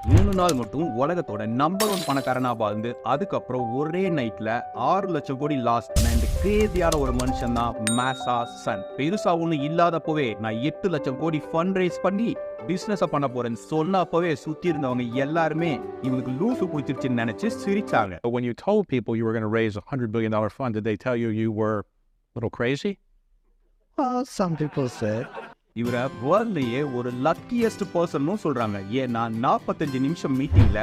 3 நாள் மட்டும் உலகத்தோட நம்பர் 1 பணக்காரனா வாழ்ந்து அதுக்கப்புறம் ஒரே நைட்ல 6 லட்சம் கோடி லாஸ் பண்ண இந்த கிரேசியான ஒரு மனுஷன் தான் மேசா சன். பெருசா ஒண்ணு இல்லாதப்பவே நான் 8 லட்சம் கோடி ஃபண்ட் ரைஸ் பண்ணி பிசினஸ் பண்ண போறேன்னு சொன்னப்பவே சுத்தி இருந்தவங்க எல்லாருமே இவனுக்கு லூசு பிடிச்சிருச்சுன்னு நினைச்சு சிரிச்சாங்க. But when you told people you were going to raise $100 billion fund, did they tell you you were a little crazy? Well, some people said. இவரை வேர்ல்ட்லயே ஒரு லக்கியஸ்ட் பர்சன் சொல்றாங்க. ஏன்னா 45 நிமிஷம் மீட்டிங்ல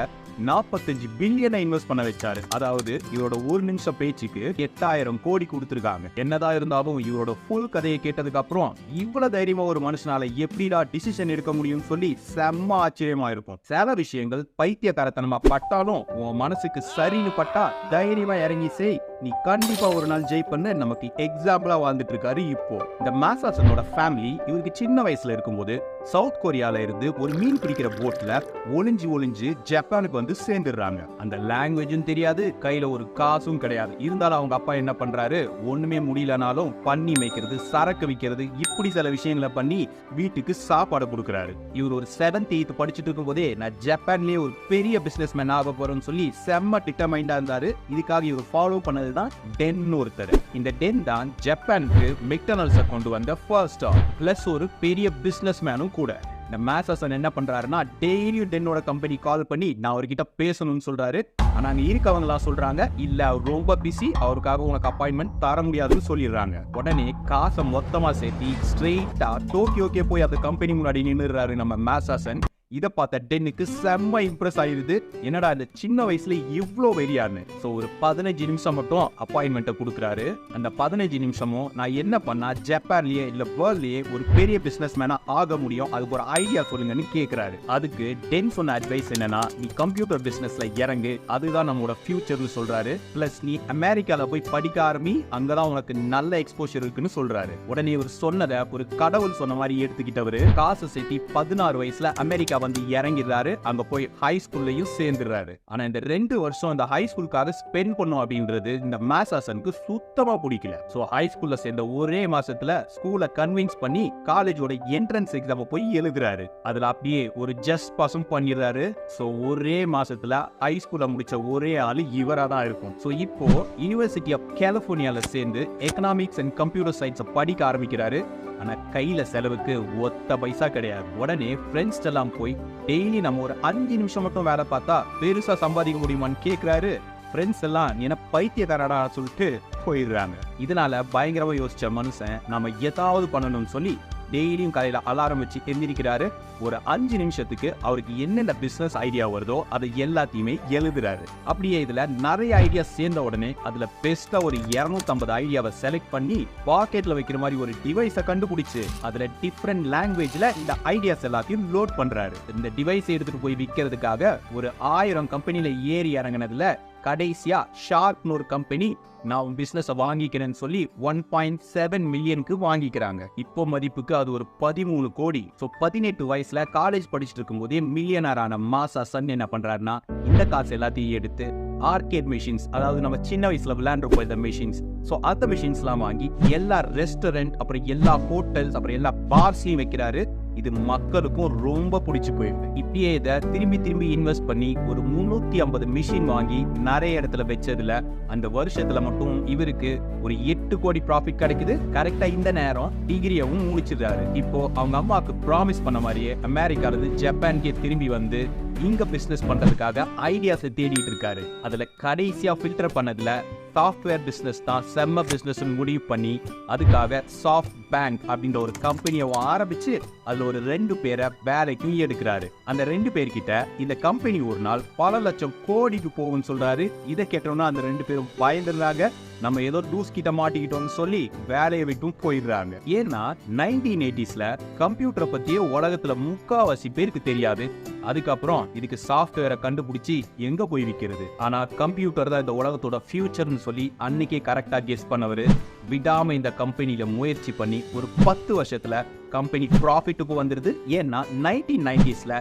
45 பில்லியனை இன்வெஸ்ட் பண்ண வச்சாரு. அதாவது இவரோட ஒரு நிமிஷம் பேச்சுக்கு 8000 கோடி கொடுத்துருக்காங்க. என்னதான் இருந்தாலும் இவரோட ஃபுல் கதையை கேட்டதுக்கு அப்புறம் இவ்வளவு தைரியமா ஒரு மனுஷனால எப்படிடா டிசிஷன் எடுக்க முடியும்னு சொல்லி செம்ம ஆச்சரியமா இருக்கும். சில விஷயங்கள் பைத்தியக்காரத்தனமா பட்டாலும் உன் மனசுக்கு சரின்னு பட்டா தைரியமா இறங்கி செய், நீ கண்டிப்பா ஒரு நாள் ஜெயிப்பன்னு நமக்கு எக்ஸாம்பிளா வாழ்ந்துட்டு இருக்காரு. இப்போ இந்த மேசாசனோட ஃபேமிலி இவருக்கு சின்ன வயசுல இருக்கும்போது சவுத் கொரியால இருந்து ஒரு மீன் பிடிக்கிற போட்ல ஒளிஞ்சு ஜப்பானுக்கு வந்து சேர்ந்துடுறாங்க. அந்த லாங்குவேஜும் தெரியாது, கையில ஒரு காசும் கிடையாது. இருந்தாலும் அவங்க அப்பா என்ன பண்றாரு, ஒண்ணுமே முடியலனாலும் பண்ணி மேய்க்கிறது, சரக்கு விற்கிறது, இப்படி சில விஷயங்களை பண்ணி வீட்டுக்கு சாப்பாடு கொடுக்குறாரு. இவர் ஒரு 7th 8th படிச்சுட்டு இருக்கும் போதே நான் ஜப்பான்லயே ஒரு பெரிய பிசினஸ் மேன் ஆக போறேன்னு சொல்லி செம்ம டிட்டமைண்டா இருந்தாரு. இதுக்காக இவர் ஃபாலோ பண்ணதுதான் டென் ஒருத்தர். இந்த டென் தான் ஜப்பானுக்கு மெக்டொனால்ட்ஸை கொண்டு வந்த ஃபர்ஸ்ட் பிளஸ் ஒரு பெரிய பிசினஸ் மேனும் கூட. இந்த மேசாசன் என்ன பண்றாருன்னா டெய்லியும் டென்னோட கம்பெனி கால் பண்ணி நான் அவர்கிட்ட பேசணும்னு சொல்றாரு. ஆனா அங்க இருக்கவங்களா சொல்றாங்க இல்ல அவர் ரொம்ப பிஸி, அவருக்காக உனக்கு அப்பாயின்மெண்ட் தர முடியாதுன்னு சொல்லிடுறாங்க. உடனே காசை மொத்தமா சேர்த்தி ஸ்ட்ரெயிட்டா டோக்கியோக்கே போய் அந்த கம்பெனி முன்னாடி நின்னுறாரு நம்ம மேசாசன். இதை பார்த்த டென்னுக்கு செம்ம இம்ப்ரெஸ் ஆயிருது. என்னடா இந்த சின்ன வயசுல இவ்வளோ வெறியாருன்னு. ஸோ ஒரு 15 நிமிஷம் மட்டும் அப்பாயின்மெண்ட்டை கொடுக்குறாரு. அந்த 15 நிமிஷமும் நான் என்ன பண்ணா ஜப்பான்லயே இல்ல வேர்ல்ட்லயே ஒரு பெரிய பிசினஸ் மேனா ஆக முடியும், அதுக்கு ஒரு ஐடியா சொல்லுங்கன்னு கேட்கிறாரு. அதுக்கு டென் சொன்ன அட்வைஸ் என்னன்னா, நீ கம்ப்யூட்டர் பிசினஸ்ல இறங்கு, அதுதான் நம்மளோட ஃபியூச்சர்னு சொல்றாரு. பிளஸ் நீ அமெரிக்கால போய் படிக்க ஆரம்பி, அங்கதான் உனக்கு நல்ல எக்ஸ்போஷர் இருக்குன்னு சொல்றாரு. உடனே இவர் சொன்னதை ஒரு கடவுள் சொன்ன மாதிரி எடுத்துக்கிட்டவரு காசு சேர்த்தி 16 வயசுல அமெரிக்கா வந்து இறங்கிறாரு. அங்க போய் ஹை ஸ்கூல்லையும் சேர்ந்துறாரு. ஆனா இந்த 2 வருஷம் இந்த ஹை ஸ்கூலுக்காக ஸ்பெண்ட் பண்ணும் அப்படின்றது இந்த மேசாசனுக்கு சுத்தமா பிடிக்கல. சோ ஹை ஸ்கூல்ல சேர்ந்த ஒரே மாசத்துல ஸ்கூலை கன்வின்ஸ் பண்ணி காலேஜோட என்ட்ரன்ஸ் எக்ஸாம் போய் எழுதுறாரு. அதுல அப்படியே ஒரு ஜஸ்ட் பாஸும் பண்ணிடுறாரு. சோ ஒரே மாசத்துல ஹை ஸ்கூல்ல முடிச்ச ஒரே ஆளு இவரா தான் இருக்கும். சோ இப்போ யுனிவர்சிட்டி ஆஃப் கலிபோர்னியால சேர்ந்து எக்கனாமிக்ஸ் அண்ட் கம்ப்யூட்டர் சயின்ஸ் படிக்க ஆரம்பிக்கிறாரு. ஆனா கையில செலவுக்கு ஒத்த பைசா கிடையாது. உடனே ஃப்ரெண்ட்ஸ் எல்லாம் போய் டெய்லி நம்ம ஒரு 5 நிமிஷம் மட்டும் வேலை பார்த்தா பெருசா சம்பாதிக்க முடியுமான்னு கேட்கிறாரு. ஃப்ரெண்ட்ஸ் எல்லாம் என்ன பைத்தியக்காரடா சொல்லிட்டு போயிடுறாங்க. இதனால பயங்கரமா யோசிச்ச மனுஷன் நாம ஏதாவது பண்ணணும்னு சொல்லி டெய்லியும் காலையில அலாரம் வச்சு எந்திரிக்கிறாரு. ஒரு 5 நிமிஷத்துக்கு அவருக்கு என்னென்ன பிசினஸ் ஐடியா வருதோ அதை எல்லாத்தையுமே எழுதுறாரு. அப்படியே இதுல நிறைய ஐடியா சேர்ந்த உடனே அதுல பெஸ்டா ஒரு 250 ஐடியாவை செலக்ட் பண்ணி பாக்கெட்ல வைக்கிற மாதிரி ஒரு டிவைஸை கண்டுபிடிச்சு அதுல டிஃப்ரெண்ட் லாங்குவேஜ்ல இந்த ஐடியாஸ் எல்லாத்தையும் லோட் பண்றாரு. இந்த டிவைஸ் எடுத்துட்டு போய் விற்கிறதுக்காக ஒரு 1000 கம்பெனில ஏறி இறங்கினதுல கடைசியா ஷார்ப்னு ஒரு கம்பெனி நான் பிசினஸ் வாங்கிக்கிறேன்னு சொல்லி 1.7 மில்லியனுக்கு வாங்கிக்கிறாங்க. இப்போ மதிப்புக்கு அது ஒரு 13 கோடி. ஸோ 18 வயசுல காலேஜ் படிச்சுட்டு இருக்கும் போதே மில்லியனர் ஆன மேசாசன் என்ன பண்றாருன்னா இந்த காசு எல்லாத்தையும் எடுத்து ஆர்கேட் மெஷின்ஸ், அதாவது நம்ம சின்ன வயசுல விளையாண்டுருப்போம் இந்த மெஷின்ஸ், ஸோ அந்த மெஷின்ஸ்லாம் வாங்கி எல்லா ரெஸ்டாரண்ட் அப்புறம் எல்லா ஹோட்டல்ஸ் அப்புறம் எல்லா பார்ஸ்லையும் வைக்கிறாரு. இது மக்களுக்கும் ரொம்ப பிடிச்சு போயிடுது. இப்படியே இதை திரும்பி இன்வெஸ்ட் பண்ணி ஒரு 350 மிஷின் வாங்கி நிறைய இடத்துல வச்சதுல அந்த வருஷத்துல மட்டும் இவருக்கு ஒரு 8 கோடி ப்ராஃபிட் கிடைக்குது. கரெக்டா இந்த நேரம் டிகிரியவும் முடிச்சிடுறாரு. இப்போ அவங்க அம்மாவுக்கு ப்ராமிஸ் பண்ண மாதிரியே அமெரிக்கால இருந்து ஜப்பானுக்கே திரும்பி வந்து இங்க பிசினஸ் பண்றதுக்காக ஐடியாஸை தேடிட்டு இருக்காரு. அதுல கடைசியா ஃபில்டர் பண்ணதுல சாஃப்ட்வேர் பிசினஸ் தான் செம்ம பிசினஸ் முடிவு பண்ணி அதுக்காக சாஃப்ட் பேங்க் அப்படின்ற ஒரு கம்பெனியை ஆரம்பிச்சு அதுல ஒரு 2 பேரை வேலைக்கும் எடுக்கிறாரு. அந்த 2 பேர்கிட்ட இந்த கம்பெனி ஒரு நாள் பல லட்சம் கோடிக்கு போகும்னு சொல்றாரு. இதை கேட்டோம்னா அந்த 2 பேரும் பயந்துடுறாங்க. நம்ம ஏதோ டூஸ் கிட்ட மாட்டிக்கிட்டோம்னு சொல்லி வேலையை விட்டும் போயிடுறாங்க. ஏன்னா 1980sல கம்ப்யூட்டரை பத்தியே உலகத்துல 3/4 பேருக்கு தெரியாது. அதுக்கப்புறம் இதுக்கு சாஃப்ட்வேரை கண்டுபிடிச்சி எங்க போய் விற்கிறது. ஆனா கம்ப்யூட்டர் தான் இந்த உலகத்தோட ஃபியூச்சர்னு சொல்லி அன்னைக்கே கரெக்டா கெஸ் பண்ணவரு விடாம இந்த கம்பெனியில முயற்சி பண்ணி ஒரு 10 வருஷத்துல கம்பெனி ப்ராஃபிட்டுக்கு வந்துருது. ஏன்னா 1990sல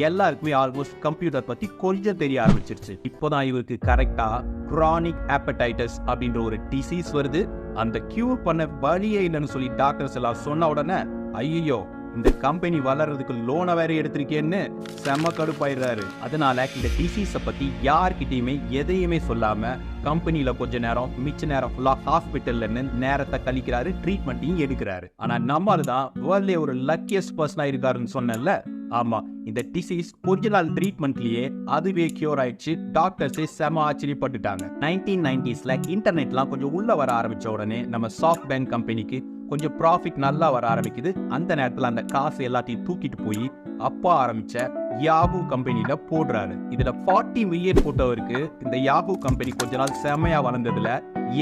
எல்லாருக்குமே ஆல்மோஸ்ட் கம்ப்யூட்டர் பத்தி கொஞ்சம் தெரிய ஆரம்பிச்சிருச்சு. இப்போதான் இவருக்கு கரெக்டா கிரானிக் ஹெப்படைட்டிஸ் அப்படின்ற ஒரு டிசீஸ் வருது. அந்த கியூர் பண்ண வழியே இல்லைன்னு சொல்லி டாக்டர்ஸ் எல்லாம் சொன்ன உடனே ஐயோ இந்த கம்பெனி வளர்றதுக்கு லோனை வேற எடுத்திருக்கேன்னு செம கடுப்பாயிடுறாரு. அதனால இந்த டிசீஸை பத்தி யார்கிட்டயுமே எதையுமே சொல்லாம கம்பெனில கொஞ்ச நேரம் மிச்ச நேரம் ஃபுல்லா ஹாஸ்பிட்டல்ல நேரத்தை கழிக்கிறாரு, ட்ரீட்மெண்ட்டையும் எடுக்கிறாரு. ஆனா நம்மால தான் வேர்ல்ட்லயே ஒரு லக்கியஸ்ட் பர்சனா இருக்காருன்னு சொன்னேன்ல. ஆமா, இந்த டிசீஸ் கொஞ்ச நாள் ட்ரீட்மெண்ட்லயே அதுவே கியூர் ஆயிடுச்சு. டாக்டர்ஸே செம ஆச்சரியப்பட்டுட்டாங்க. 1990s இன்டர்நெட்லாம் கொஞ்சம் உள்ள வர ஆரம்பிச்ச உடனே நம்ம சாஃப்ட் பேங்க் கம்பெனிக்கு கொஞ்சம் ப்ராஃபிட் நல்லா வர ஆரம்பிக்குது. அந்த நேரத்தில் அந்த காசு எல்லாத்தையும் தூக்கிட்டு போய் அப்பா ஆரம்பிச்ச யாஹூ கம்பெனியில போடுறாரு. இதுல 40 மில்லியன் போட்டவருக்கு இந்த யாஹூ கம்பெனி கொஞ்ச நாள் செமையா வளர்ந்ததுல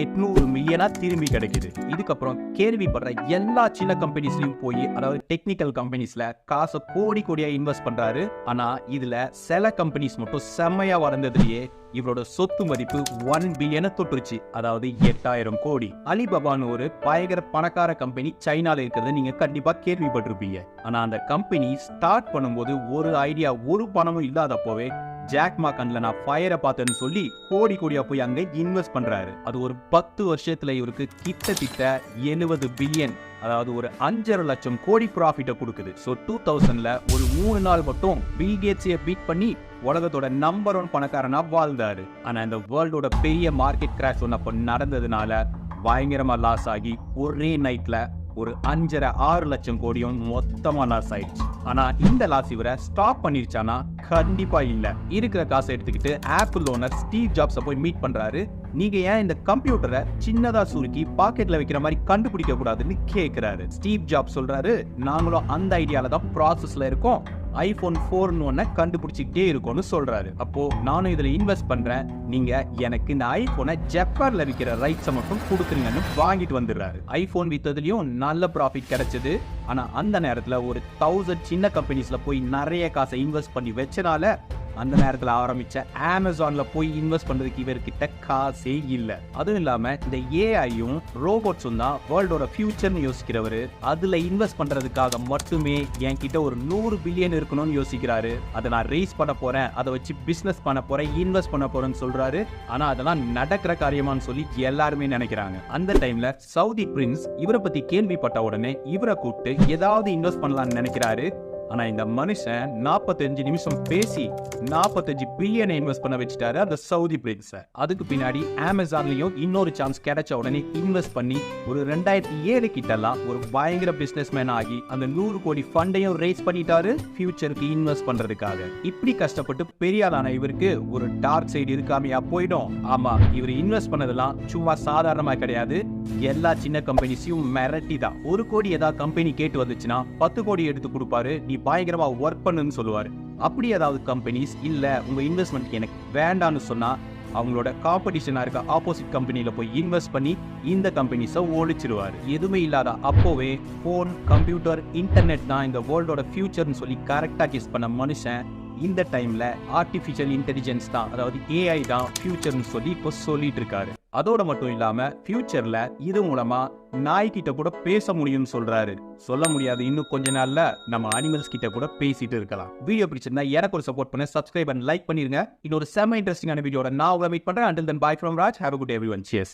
800 மில்லியனா திரும்பி கிடைக்குது. இதுக்கப்புறம் கேள்விப்படுற எல்லா சின்ன கம்பெனிஸ்லயும் போய், அதாவது டெக்னிக்கல் கம்பெனிஸ்ல காசை கோடி கோடியா இன்வெஸ்ட் பண்றாரு. ஆனா இதுல சில கம்பெனிஸ் மட்டும் செமையா வளர்ந்ததுலயே இவரோட சொத்து மதிப்பு 1 பில்லியனை தொட்டுருச்சு, அதாவது 8000 கோடி. அலிபாபான்னு ஒரு பயங்கர பணக்கார கம்பெனி சைனால இருக்கிறத நீங்க கண்டிப்பா கேள்விப்பட்டிருப்பீங்க. ஆனா அந்த கம்பெனி ஸ்டார்ட் பண்ணும்போது ஒரு ஐடியா, ஒரு பணமும் இல்லாதப்போவே ஜாக் மா கண்ல நான் ஃபயரை பார்த்தேன்னு சொல்லி கோடி கோடியா போய் அங்க இன்வெஸ்ட் பண்றாரு. அது ஒரு 10 வருஷத்துல இவருக்கு கிட்டத்தட்ட 70 பில்லியன், அதாவது ஒரு 5.5 லட்சம் கோடி ப்ராஃபிட்டை கொடுக்குது. ஸோ 2000ல ஒரு 3 நாள் மட்டும் பில் கேட்ஸையே பீட் பண்ணி உலகத்தோட நம்பர் 1 பணக்காரனா வாழ்ந்தாரு. ஆனா இந்த வேர்ல்டோட பெரிய மார்க்கெட் கிராஷ் ஒன்னப்போ நடந்ததுனால பயங்கரமா லாஸ் ஆகி ஒரே நைட்ல ஒரு 5.5-6 லட்சம் கோடியும் மொத்தமா லாஸ் ஆயிடுச்சு. ஆனா இந்த லாஸ் இவரை ஸ்டாப் பண்ணிருச்சானா கண்டிப்பா இல்ல. இருக்கிற காசை எடுத்துக்கிட்டு ஆப்பிள் ஓனர் ஸ்டீவ் ஜாப்ஸை போய் மீட் பண்றாரு. நீங்க ஏன் இந்த கம்ப்யூட்டரை சின்னதா சுருக்கி பாக்கெட்ல வைக்கிற மாதிரி கண்டுபிடிக்க கூடாதுன்னு கேட்கிறாரு. ஸ்டீவ் ஜாப்ஸ் சொல்றாரு, நாங்களும் அந்த ஐடியால தான் ப்ராசஸ்ல இருக்கோம், iPhone 4 ஒன்ன கண்டுபிடிச்சிக்கிட்டே இருக்கும்னு சொல்றாரு. அப்போ நானும் இதுல இன்வெஸ்ட் பண்றேன், நீங்க எனக்கு இந்த ஐபோனை ஜப்பான்ல விற்கிற ரைட்ஸை மட்டும் கொடுக்குறீங்கன்னு வாங்கிட்டு வந்துடுறாரு. ஐபோன் வித்ததுலயும் நல்ல ப்ராஃபிட் கிடைச்சது. ஆனா அந்த நேரத்துல ஒரு 1000 சின்ன கம்பெனிஸ்ல போய் நிறைய காசை இன்வெஸ்ட் பண்ணி வச்சனால அந்த நேரத்தில் ஆரம்பிச்ச அமேசான்ல போய் இன்வெஸ்ட் பண்றதுக்கு இவர்கிட்ட காசே இல்ல. அதுவும் இல்லாம இந்த ஏஐயும் ரோபோட்ஸும் தான் வேர்ல்டோட ஃபியூச்சர்னு யோசிக்கிறவரு. அதுல இன்வெஸ்ட் பண்றதுக்காக மட்டுமே என்கிட்ட ஒரு 100 பில்லியன் இருக்கணும்னு யோசிக்கிறாரு. அதை நான் ரேஸ் பண்ண போறேன், அதை வச்சு பிசினஸ் பண்ண போறேன், இன்வெஸ்ட் பண்ண போறேன்னு சொல்றாரு. ஆனா அதெல்லாம் நடக்கிற காரியமான்னு சொல்லி எல்லாருமே நினைக்கிறாங்க. அந்த டைம்ல சவுதி பிரின்ஸ் இவரை பத்தி கேள்விப்பட்ட உடனே இவரை கூப்பிட்டு ஏதாவது இன்வெஸ்ட் பண்ணலாம்னு நினைக்கிறாரு. ஆனா இந்த மனுஷன் 45 நிமிஷம் பேசி 45 பில்லியனை இன்வெஸ்ட் பண்ண வச்சுட்டாரு அந்த சவுதி பிரின்ஸ. அதுக்கு பின்னாடி அமேசான்லயும் இன்னொரு சான்ஸ் கிடைச்ச உடனே இன்வெஸ்ட் பண்ணி ஒரு 2007 கிட்டலாம் ஒரு பயங்கர பிசினஸ் மேன் ஆகி அந்த 100 கோடி ஃபண்டையும் ரேஸ் பண்ணிட்டாரு ஃபியூச்சருக்கு இன்வெஸ்ட் பண்றதுக்காக. இப்படி கஷ்டப்பட்டு பெரிய ஆளான இவருக்கு ஒரு டார்க் சைடு இருக்காமையா போயிடும். ஆமா, இவர் இன்வெஸ்ட் பண்ணதெல்லாம் சும்மா சாதாரணமா கிடையாது, எல்லா சின்ன கம்பெனிஸையும் மிரட்டி தான். 1 கோடி ஏதாவது கம்பெனி கேட்டு வந்துச்சுன்னா 10 கோடி எடுத்து கொடுப்பாரு, நீ பயங்கரமா ஒர்க் பண்ணுன்னு சொல்லுவாரு. அப்படி ஏதாவது கம்பெனிஸ் இல்ல உங்க இன்வெஸ்ட்மெண்ட் எனக்கு வேண்டான்னு சொன்னா அவங்களோட காம்படிஷனா இருக்க ஆப்போசிட் கம்பெனில போய் இன்வெஸ்ட் பண்ணி இந்த கம்பெனிஸை ஒழிச்சிருவாரு. எதுவுமே இல்லாத அப்போவே போன், கம்ப்யூட்டர், இன்டர்நெட் தான் இந்த வேர்ல்டோட ஃபியூச்சர்னு சொல்லி கரெக்டா கெஸ் பண்ண மனுஷன் இந்த டைம்ல ஆர்டிஃபிஷியல் இன்டெலிஜென்ஸ் தான், அதாவது ஏஐ தான் ஃபியூச்சர்னு சொல்லி இப்போ சொல்லிட்டு இருக்காரு. அதோட மட்டும் இல்லாம ஃபியூச்சர்ல இது மூலமா நாய்கிட்ட கூட பேச முடியும்னு சொல்றாரு. சொல்ல முடியாது, இன்னும் கொஞ்ச நாள்ல நம்ம அனிமல்ஸ் கிட்ட கூட பேசிட்டு இருக்கலாம். வீடியோ பிடிச்சிருந்தா எனக்கு ஒரு சப்போர்ட் பண்ண, சப்ஸ்கிரைப் அண்ட் லைக் பண்ணிருங்க. இன்னொரு செம இன்ட்ரெஸ்டிங்கான வீடியோட நான் உங்களை மீட் பண்றேன். Until then, bye from Raj. Have a good day everyone. Cheers.